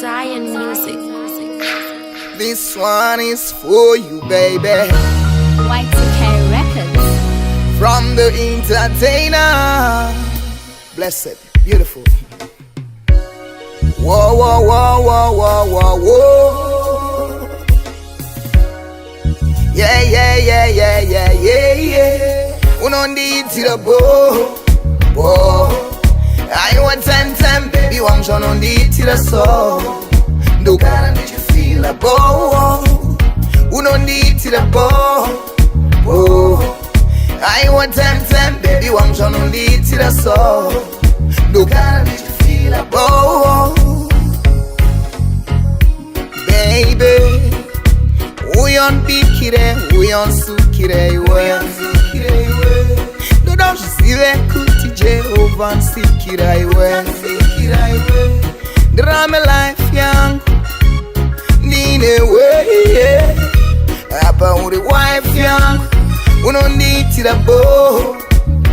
Zion Music. This one is for you, baby. Y2K Records. From the entertainer. Blessed, beautiful. Whoa, whoa, whoa, whoa, whoa, whoa, whoa. Yeah, yeah, yeah, yeah, yeah, yeah, yeah. Unonditira bo, bo. I want time, baby, wangisho unonditira so. Ndukana ndichifila bo. Unonditira bo, bo. I want time, baby, wangisho unonditira so. Ndukana ndichifila bo. Baby, uyonbikire, uyonsukire iwe. Don't you see that kuti Jehovah nsikira iwe. Drama life yangu nine we. Apa uri wife yangu unonditira bo,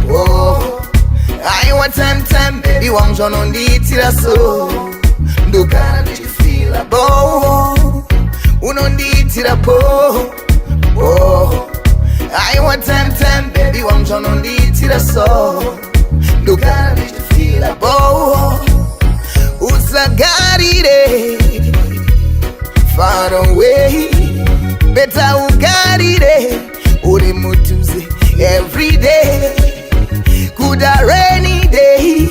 bo. I want time, baby, wangisho unonditira so. Ndukana ndichifila bo. Unonditira bo, bo. I want time, baby, wangisho unonditira so. Ndukana ndichifila bo. Usagarire far away. Better ugarire uri mutuze every day. Kuda rainy day,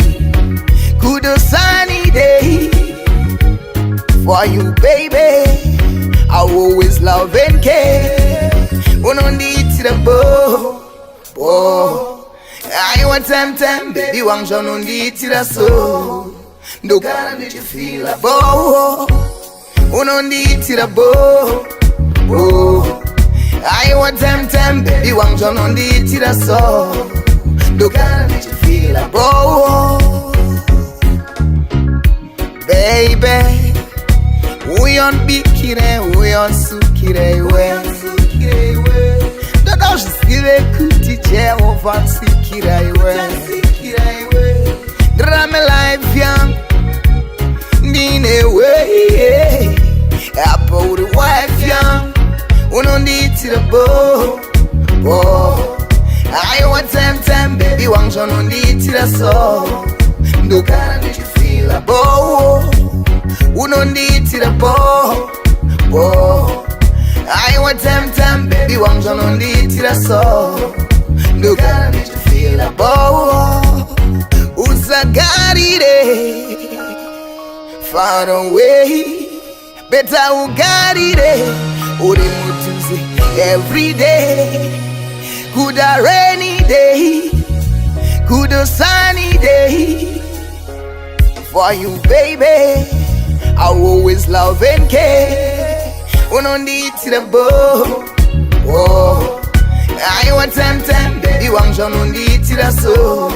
kuda sunny day. For you, baby, I always love and care. Unonditira bo, bo. I want time, baby, wangisho unonditira so. Ndukana ndichifila bo. Unonditira bo, bo. I want time, baby, wangisho unonditira so. Ndukana ndichifila bo. Baby, uyonbikire, uyonsukire iwe. Don't you see that kuti Jehovah nsikira iwe. Drama life yangu nine we. Apa uri wife yangu unonditira bo, bo. I want time, baby, wangisho unonditira so. Ndukana ndichifila bo. Unonditira bo, bo. I want time, baby, wangisho unonditira so. Ndukana ndichifila bo. Usagarire far away. Better ugarire uri mutuze every day. Kuda rainy day, kuda sunny day. For you, baby, I always love and care. Unonditira bo, bo. I want time, baby, wangisho unonditira so.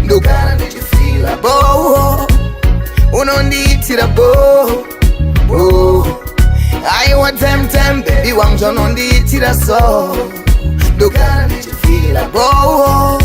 Ndukana ndichifila bo. Unonditira bo, bo. I want time, baby, wangisho unonditira so. Ndukana ndichifila bo.